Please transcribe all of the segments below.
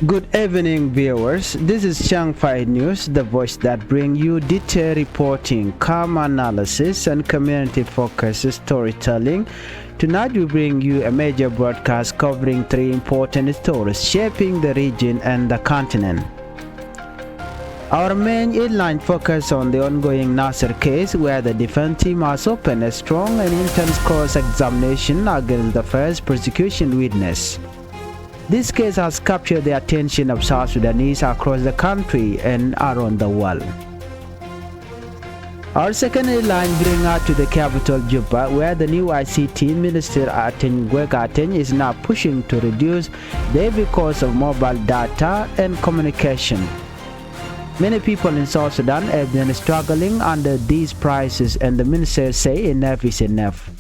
Good evening, viewers. This is Changfied News, the voice that brings you detailed reporting, calm analysis, and community-focused storytelling. Tonight, we bring you a major broadcast covering three important stories shaping the region and the continent. Our main headline focuses on the ongoing Nasser case, where the defense team has opened a strong and intense cross-examination against the first prosecution witness. This case has captured the attention of South Sudanese across the country and around the world. Our second headline brings us to the capital Juba, where the new ICT Minister Ateng is now pushing to reduce the heavy cost of mobile data and communication. Many people in South Sudan have been struggling under these prices, and the minister say enough is enough.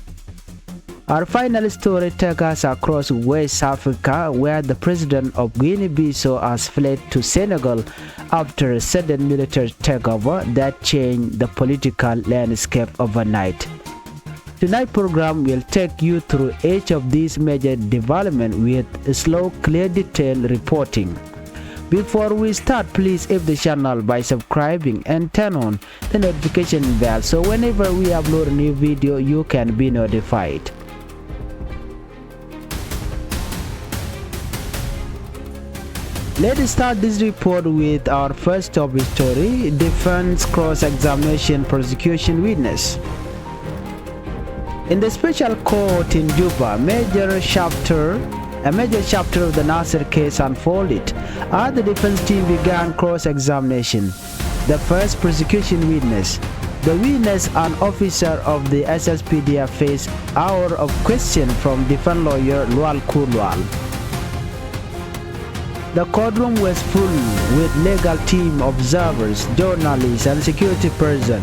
Our final story takes us across West Africa, where the president of Guinea-Bissau has fled to Senegal after a sudden military takeover that changed the political landscape overnight. Tonight's program will take you through each of these major developments with slow, clear, detailed reporting. Before we start, please help the channel by subscribing and turn on the notification bell so whenever we upload a new video, you can be notified. Let's start this report with our first top story: defense cross-examination prosecution witness. In the special court in Juba, a major chapter of the Nasser case unfolded as the defense team began cross-examination. The first prosecution witness, the witness, an officer of the SSPDF, faced hours of question from defense lawyer Lual Kulwal. The courtroom was full with legal team, observers, journalists, and security personnel.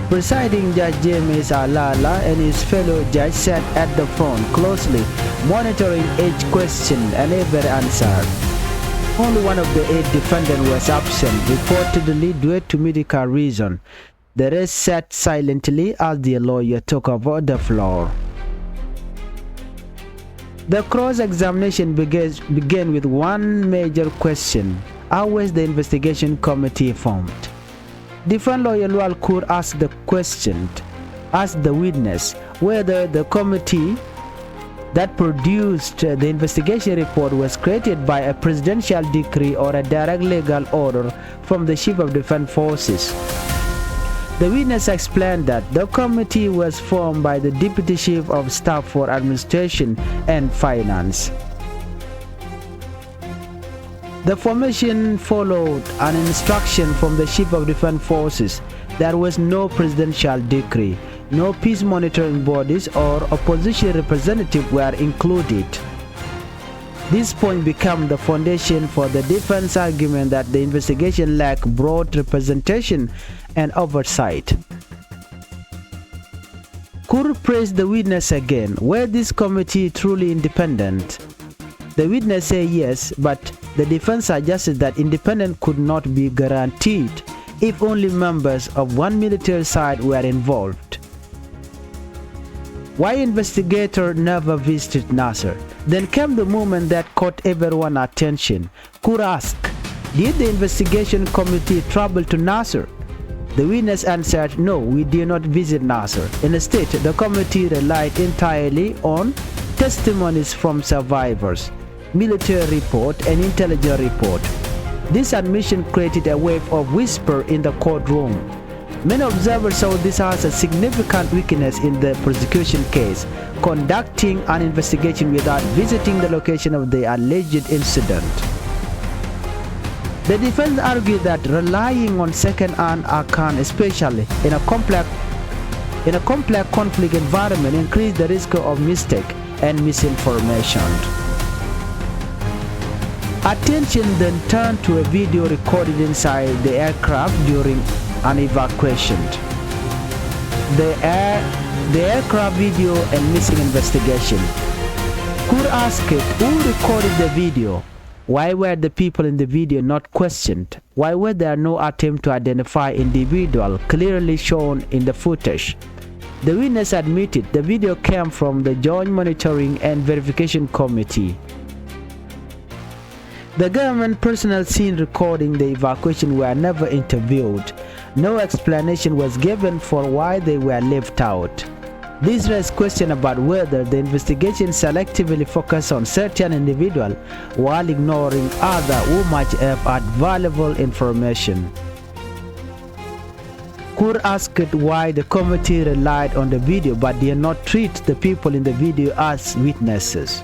Presiding Judge James Alala and his fellow judge sat at the front, closely monitoring each question and every answer. Only one of the 8 defendants was absent, reportedly due to medical reason. The rest sat silently as the lawyer took over the floor. The cross-examination began with one major question: how was the investigation committee formed? Defense lawyer Lual Kur asked the witness whether the committee that produced the investigation report was created by a presidential decree or a direct legal order from the Chief of Defense Forces. The witness explained that the committee was formed by the Deputy Chief of Staff for Administration and Finance. The formation followed an instruction from the Chief of Defense Forces. There was no presidential decree, no peace monitoring bodies or opposition representatives were included. This point became the foundation for the defense argument that the investigation lacked broad representation and oversight. Kur praised the witness again. Were this committee truly independent? The witness said yes, but the defense suggested that independence could not be guaranteed if only members of one military side were involved. Why investigators never visited Nasser? Then came the moment that caught everyone's attention. Kur asked, did the investigation committee travel to Nasser? The witness answered, no, we did not visit Nasser. Instead, the committee relied entirely on testimonies from survivors, military report, and intelligence report. This admission created a wave of whisper in the courtroom. Many observers saw this as a significant weakness in the prosecution case, conducting an investigation without visiting the location of the alleged incident. The defense argued that relying on second-hand account, especially in a complex conflict environment, increased the risk of mistake and misinformation. Attention then turned to a video recorded inside the aircraft during an evacuation. The aircraft video and missing investigation. Kur asked who recorded the video. Why were the people in the video not questioned? Why were there no attempt to identify individuals clearly shown in the footage? The witness admitted the video came from the Joint Monitoring and Verification Committee. The government personnel seen recording the evacuation were never interviewed. No explanation was given for why they were left out. This raised questions about whether the investigation selectively focused on certain individuals while ignoring others who might have had valuable information. Kur asked why the committee relied on the video but did not treat the people in the video as witnesses.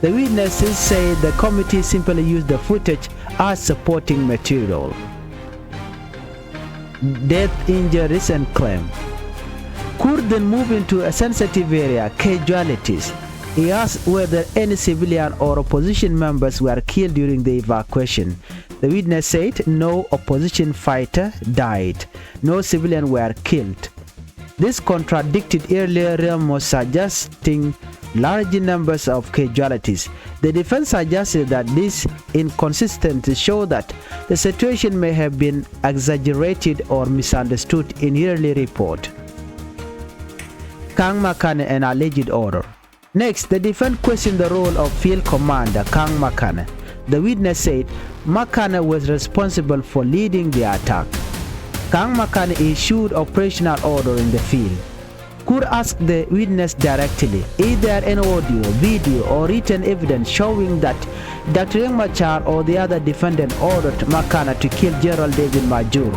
The witnesses say the committee simply used the footage as supporting material. Death, injuries, and claim. Kur then moved into a sensitive area, casualties. He asked whether any civilian or opposition members were killed during the evacuation. The witness said no opposition fighter died. No civilians were killed. This contradicted earlier rumors suggesting large numbers of casualties. The defense suggested that this inconsistency showed that the situation may have been exaggerated or misunderstood in early report. Kang Makane and alleged order. Next, the defense questioned the role of field commander Kang Makane. The witness said Makane was responsible for leading the attack. Kang Makane issued operational order in the field. Kur asked the witness directly, is there any audio, video, or written evidence showing that Dr. Riek Machar or the other defendant ordered Makane to kill General David Major?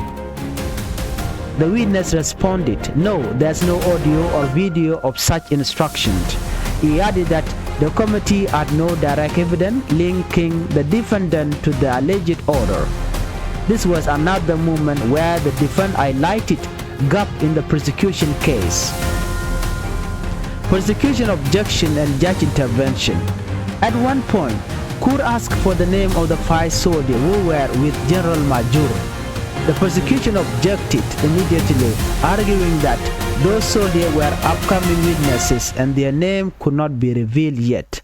The witness responded, no, there's no audio or video of such instructions. He added that the committee had no direct evidence linking the defendant to the alleged order. This was another moment where the defense highlighted gap in the prosecution case. Prosecution objection and judge intervention. At one point, Kur asked for the name of the 5 soldiers who were with General Major. The prosecution objected immediately, arguing that those soldiers were upcoming witnesses and their name could not be revealed yet.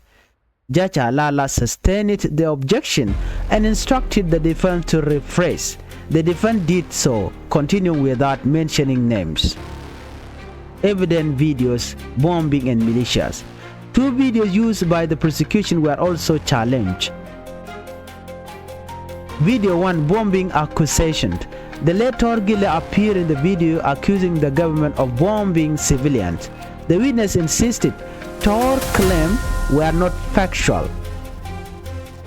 Judge Alala sustained the objection and instructed the defense to rephrase. The defense did so, continuing without mentioning names. Evident videos, bombing and militias. 2 videos used by the prosecution were also challenged. Video 1, bombing accusation. The late Torgile appeared in the video accusing the government of bombing civilians. The witness insisted Tor claims were not factual.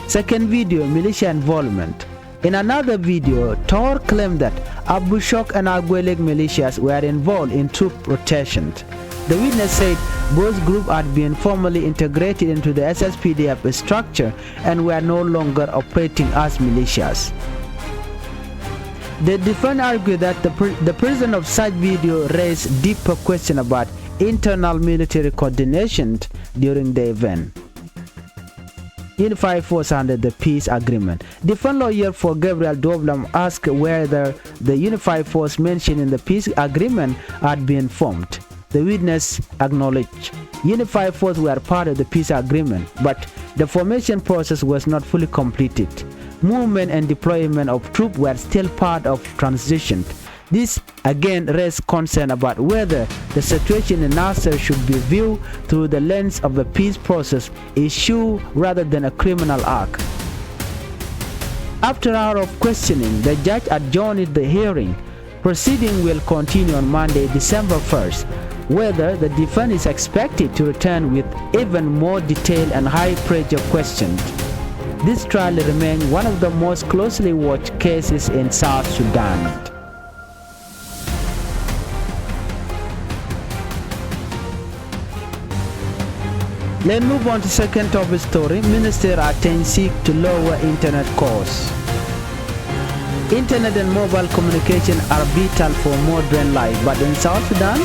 Second video, militia involvement. In another video, Tor claimed that Abu Shok and Agwelek militias were involved in troop rotations. The witness said both groups had been formally integrated into the SSPDF structure and were no longer operating as militias. The defense argued that the presence of such video raised deeper questions about internal military coordination during the event. Unified force under the peace agreement. Defense lawyer for Gabriel Doblam asked whether the unified force mentioned in the peace agreement had been formed. The witness acknowledged unified force were part of the peace agreement, but the formation process was not fully completed. Movement and deployment of troops were still part of transition. This again raised concern about whether the situation in Nasser should be viewed through the lens of a peace process issue rather than a criminal act. After hours of questioning, the judge adjourned the hearing. Proceeding will continue on Monday, December 1st. Whether the defense is expected to return with even more detailed and high-pressure questions. This trial remains one of the most closely watched cases in South Sudan. Let's move on to second topic story. Minister Aten seek to lower internet costs. Internet and mobile communication are vital for modern life, but in South Sudan,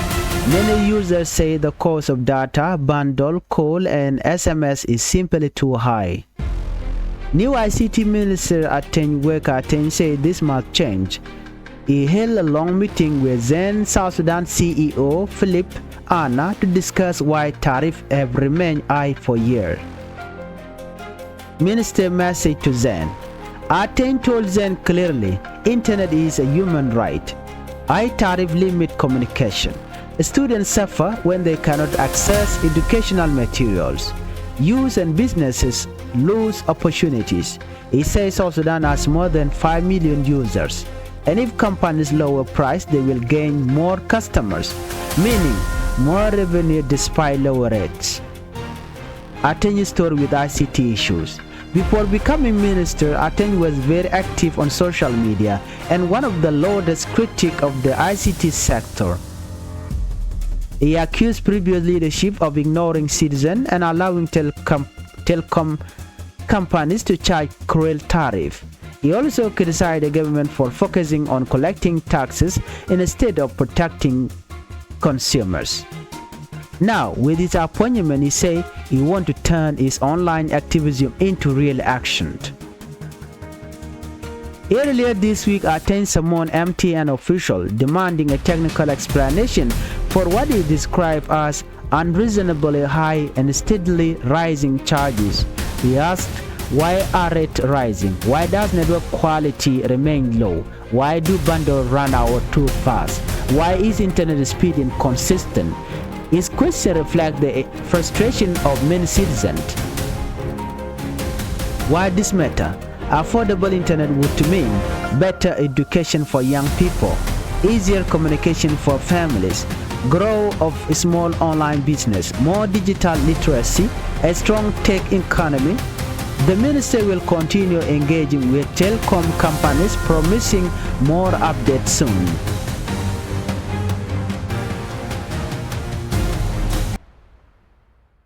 many users say the cost of data, bundle, call, and SMS is simply too high. New ICT Minister Aten Aten said this must change. He held a long meeting with then South Sudan CEO Philip Anna to discuss why tariffs have remained high for years. Minister message to Zen. Aten told Zen clearly, internet is a human right. High tariff limit communication. Students suffer when they cannot access educational materials. Youth and businesses lose opportunities. He says South Sudan has more than 5 million users, and if companies lower price, they will gain more customers, meaning more revenue despite lower rates. Ateny story with ICT issues. Before becoming minister, Ateny was very active on social media and one of the loudest critics of the ICT sector. He accused previous leadership of ignoring citizens and allowing telecom companies to charge cruel tariff. He also criticized the government for focusing on collecting taxes instead of protecting consumers. Now, with his appointment, he said he wants to turn his online activism into real action. Earlier this week, Ateny summoned MTN official demanding a technical explanation for what he described as unreasonably high and steadily rising charges. He asked, why are rates rising? Why does network quality remain low? Why do bundles run out too fast? Why is internet speed inconsistent? His question reflects the frustration of many citizens. Why this matter? Affordable internet would mean better education for young people, easier communication for families, growth of small online business, more digital literacy, a strong tech economy. The minister will continue engaging with telecom companies, promising more updates soon.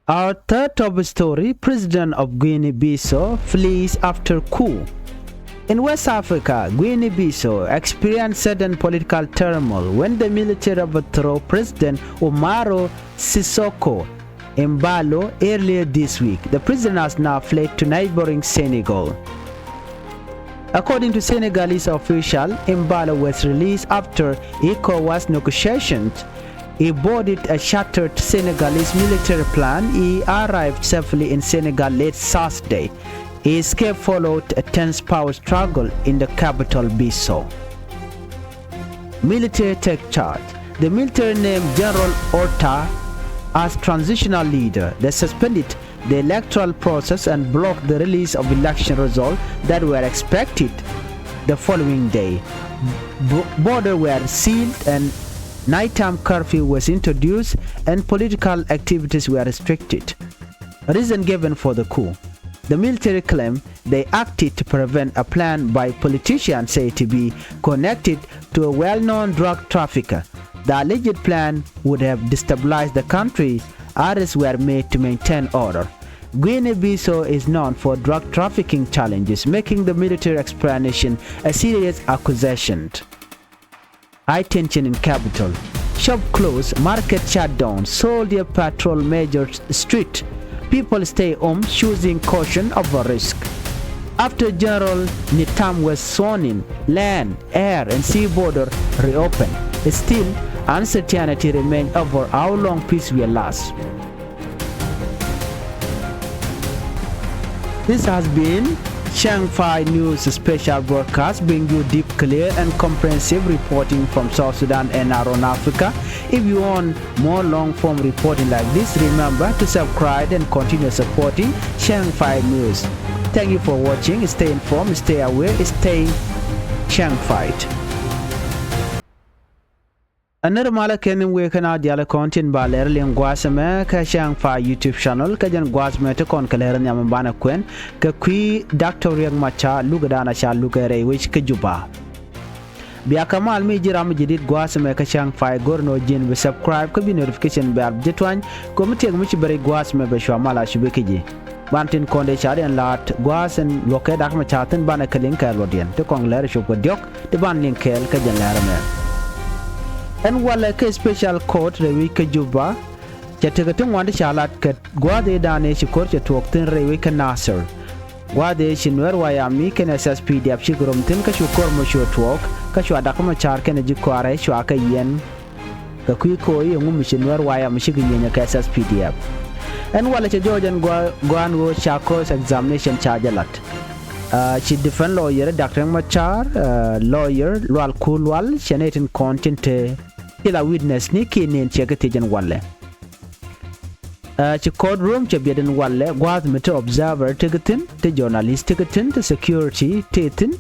Our third top story, President of Guinea-Bissau flees after coup. In West Africa, Guinea-Bissau experienced sudden political turmoil when the military overthrew President Umaro Sissoko Embalo earlier this week. The president has now fled to neighboring Senegal. According to Senegalese officials, Embalo was released after ECOWAS negotiations. He boarded a shattered Senegalese military plane. He arrived safely in Senegal late Saturday. His escape followed a tense power struggle in the capital Bissau. Military take charge. The military named General Horta as transitional leader. They suspended the electoral process and blocked the release of election results that were expected the following day. Borders were sealed and nighttime curfew was introduced and political activities were restricted. Reason given for the coup. The military claimed they acted to prevent a plan by politicians said to be connected to a well-known drug trafficker. The alleged plan would have destabilized the country. Arrests were made to maintain order. Guinea-Bissau is known for drug trafficking challenges, making the military explanation a serious accusation. High tension in capital. Shop closed, market shut down, soldier patrol major street. People stay home, choosing caution over risk. After General Nitam was sworn in, land, air and sea border reopened. Still, uncertainty remains over how long peace will last. This has been Changfied News special broadcast, bringing you deep, clear and comprehensive reporting from South Sudan and around Africa. If you want more long-form reporting like this, remember to subscribe and continue supporting Changfied News. Thank you for watching. Stay informed, stay aware, stay Changfied. Another malakan we can add the content by Lerling Guasame, Changfied YouTube channel, Kajan Guasme to Concaler Yamabana Quen, Kakui, Dr. Yang Macha, Lugadana Sha Lugare, which Kajuba. Biakamal Mijiram Jidit Guasame Changfied Gorno Jin, we subscribe, could be notification bell, Jetwan, Committee Michiberi Guasme Beshamala Shubekiji. Bantin Konde Chari and Lat, Guas and Loket Akmachatan Banakalin Kalodian, to Kongler Shukodiok, the Banlin Kel Kajan Larame. And while a special court Rewika Juba, Jatagatung wanted Charlotte Kat Guade Dane she court to Octin Rewika Nasser. Guade Shinwer Wyami can assess PDF Shigurum Tinkashu Kormoshu Twok, Kashua Dakama Charkan and Jukware, Shuaka Yen, Kakuiko, Yumishinwer Wyam Shigin Kassas PDF. And while a Georgian Guanwo Shako's examination charge a lot. She defend lawyer Dr. Machar, lawyer Lual Kulwal, Shanatin content. Ila witness ni kini cheketijan wale. ci courtroom ci bieden walle gwaz mit observer tigatin te journalist tigatin te security tetin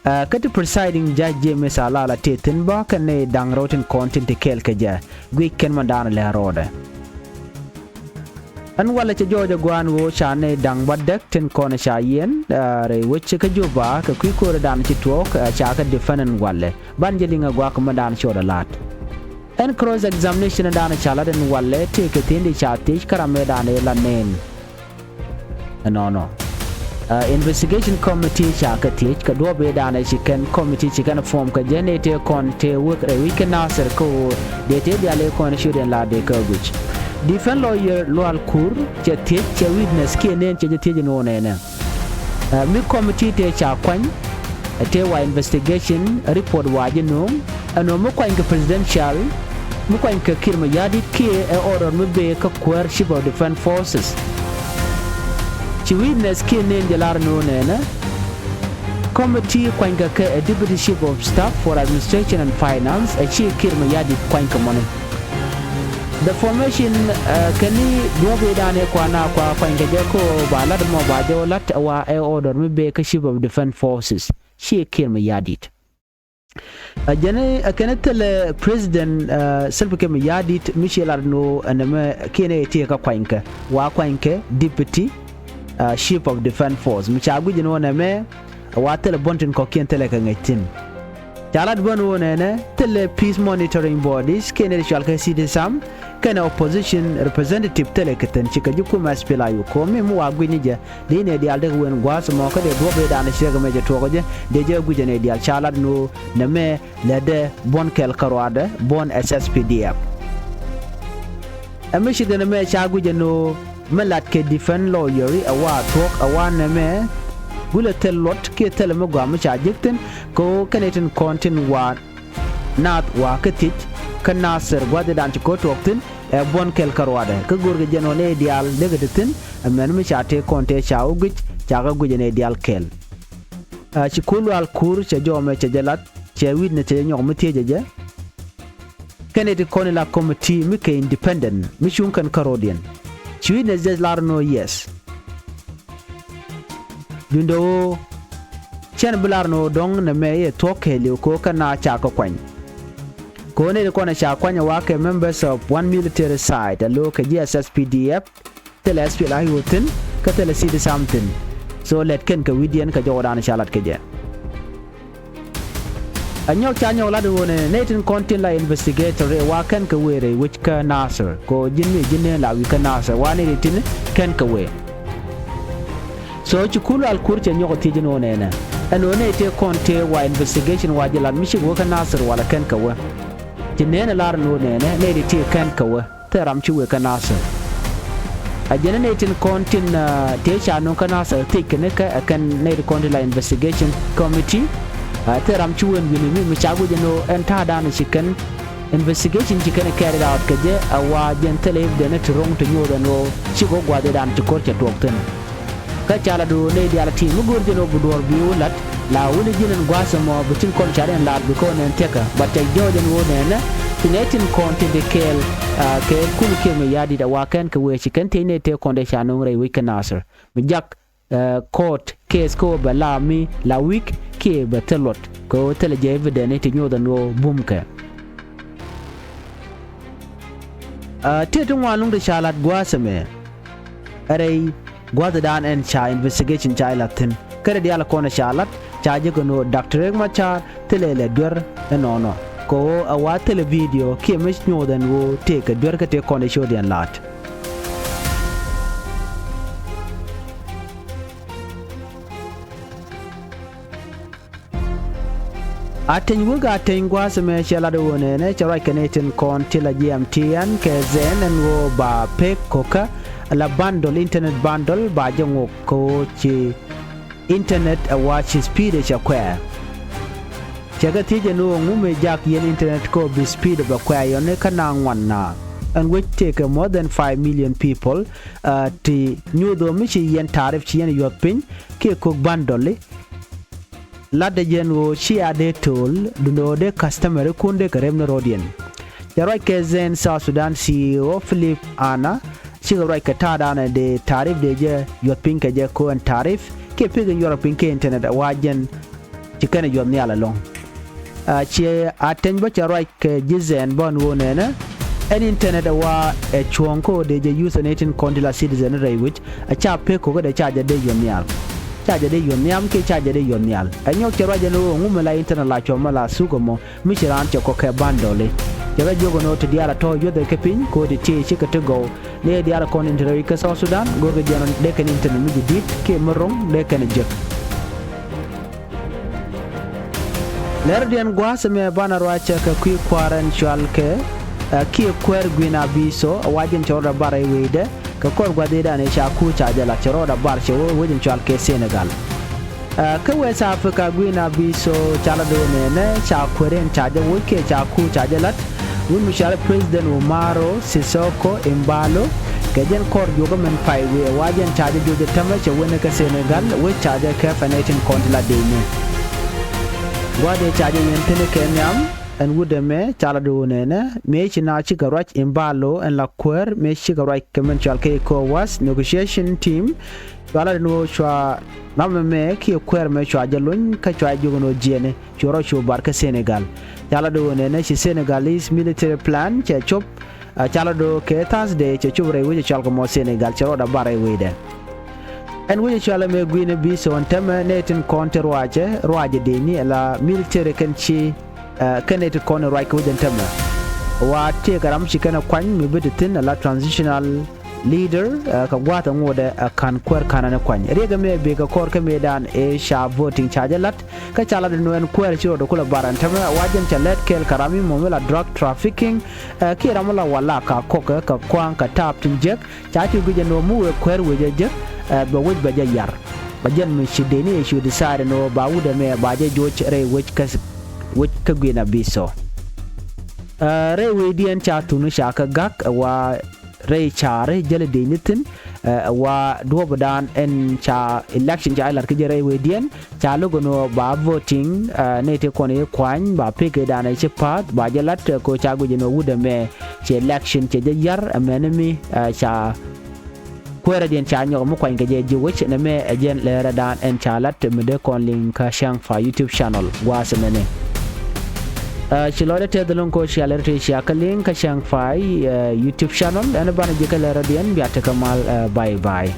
kati presiding judge James Alala tetin ba kane dang rotin content te kelke ja gwi ken mandana le rode an wala ci jojo gwan wo chane dang badak ten kona cha yen re wacce ka juba ka kwi ko dan ci tok cha ka defanen walle ban jelinga gwa ko mandana choda lat en cross examination dana chala den walle te ke tindi chati karame dane la nen no investigation committee cha ka te ka do be dana chicken committee chicken form ka genete kon te work re weekend nasir ko de te biale kon shuden la de ka guch defense lawyer loal kur che te che witness ke nen che te no ne mi committee te cha kwan te wa investigation report wa jino ano mo kwa inga presidential mo kwa inga kirma yadi ke e order mo be ka kwar chief of defense forces chi witness ke nen jalar no nena committee kwa inga ka deputy chief of staff for administration and finance e chi kirma yadi kwa inga money the formation kani dobe dane kwa na kwa inga jako ba lad mo ba jo lat wa e order mo be ka chief of defense forces chi kirma yadi jane akanatele president self kem yadit Michel Arno anama kene tie ka kwanka wa kwanke deputy chief of defense force michagu jino na me wa tele bontin ko ken tele ka ngatin jalad bonu ne tele peace monitoring bodies kene shalka sidesam kana opposition representative tele keten chika juku maspela yu ko me mu agwi nije de ne di alde wen gwas mo ka de dobe dana shega meje togoje de je gujene di al chalad no na me lede bon kel karwade bon SSPDF amishi de me chagu jeno melat ke defend lawyer awa tok awa na me bulletin lot ke tele mo gwa mu chajikten ko kanetin kontin wa nat wa katit kan nasir gwade dan ko toktin e bon kel karwade ka gorge jenone dial degatin men mi chate konte chaw gij chaga gujene dial kel ci kulu al kur ci jome ci jalat ci widne ci ñom tejeje kaneti koni la committee mi ke independent mi chunkan karodian ci widne je larno yes dundo chen blarno dong na me ye tokeli ko kana chaka kwany ko ne ko na cha kwanya wa ke members of one military side alo ke GSSPDF tele SPLA yotin ka tele CD something so let ken ka widian ka jodan shalat ke je anyo cha nyo la do ne netin contin la investigator wa ken ka were which ka nasir ko jinne la wi ka nasir wa ne tin ken ka we so chukulu al kurche nyoko tijino ne na ano ne te konte wa investigation wa jilan mishi wo ka nasir wala ken ka we jinene lar no ne ne de te ken ka we teram chi we ka nasir a jenene tin kontin te cha no ka nasir te ken ka kan ne de konti la investigation committee teram chi wen wini mi chagu jeno enta dan chicken investigation chicken carried out kaje awa jentele de ne trong to nyodo no chigo gwade dan chikor cha tokten ka chala do ne di ala ti mu gorjeno budor biulat la woni jinen gwasa mo butin kon charen la bi ko nen teka batte jojen wonen tinetin konti de kel ke kul ke me yadi da waken ke we chicken tine te konde chano re week nasser mi jak court case ko balami la week ke batelot ko tele je evidence ti nyoda no bumke tetun walung de chalat gwasa me are gwada dan en cha investigation cha latin kare dia la kona chalat cha je ko no doctor ma cha telele dor no ko awa tele video ke mes nyodan wo te ka dor ka te kona shodian lat aten wuga aten gwasa me chala do ne chara kenetin kon tila GMTN ke zenen wo ba pe koka la bundle internet bundle ba jango ko ci internet watch speed cha kwa chaga tije no ngume jak yen internet ko bi speed ba kwa yone kana ngwana and which take more than 5 million people to new do mi ci yen tarif ci yen yopin ke ko bundle la de jen wo ci ade tol dundo de customer kunde karem no rodien jaro ke zen South Sudan CEO Philip Ana chiga right ka ta da na de tarif de je yo pin ka je ko an tarif ke pe ga yo pin ke internet wajen chikana yo ni ala long chi aten ba cha right ke jizen bon wona na an internet wa e chonko de je use natin kondila citizen ray which a cha pe ko ga cha de yo ni al chaja de yoniam ke chaja de yonial anyo chero je no ngumela internet la choma la sugomo michiran che ko ke bandole jaba jogo no to diara to yode ke pin ko de ti chi ka to go ne diara kon internet ke South Sudan go ga jeno de kan internet mi dit ke morong de kan je lerdian gwasa me banarwa che ka ku kwaran chalke ki kwer gwina biso wajen chora bare wede ka kor gwade da ne sha ku chaja la chero da bar che wojin chal ke Senegal ka West Africa gwina biso chala do ne cha kweren chaja woke cha ku chaja lat won mishal president Umaro Sisoko Embalo ka jen kor jogo men pai we wajen chaja joje tama che wona ka Senegal we chaja ka fanatin kontla de ne wade chaja yen tene kenyam and would me chala do ne me china chika right Embalo and la kwer me chika right kemenchal ke ko was negotiation team wala no chwa namme me ki kwer me chwa jalun ka chwa jogono jene choro chu barka Senegal chala do ne chi Senegalese military plan che chop chala do ke Thursday che chubre wi chal ko mo Senegal choro da bare wi de and we chala me gwine bi so ontema netin counter roaje de ni la military kan chi kanet kono right ko den tema wa te garam shi kana kwan mi bitin la transitional leader ka gwata ngode kan kwer kana na kwan rega me be ga kor ka me dan e sha voting charge lat ka chala de noen kwer chiro do kula baran tema wajen chalet kel karami mo mela drug trafficking ki ramala wala ka koka ka kwan ka tap tinjek chati guje no mu kwer weje je ba woj ba yar ba jen mi shi de ni shi decide no ba wuda me ba je joch re woj ka which kagwina biso re wedian cha tunu shaka gak wa re chare jale de nitin wa dobodan en cha election ja ilar ke re wedian cha logono ba voting ne te kone kwan ba peke dana che pat ba jalat ko cha gujino wuda me che election che yar amenemi cha kwera den cha nyo mo kwan ge je which ne me agen le radan en cha lat me de kon link ka Changfied YouTube channel wa semene chilode te dolon ko chialerte chiakalin ka Changfied YouTube channel and bana jikala radian biata kamal bye bye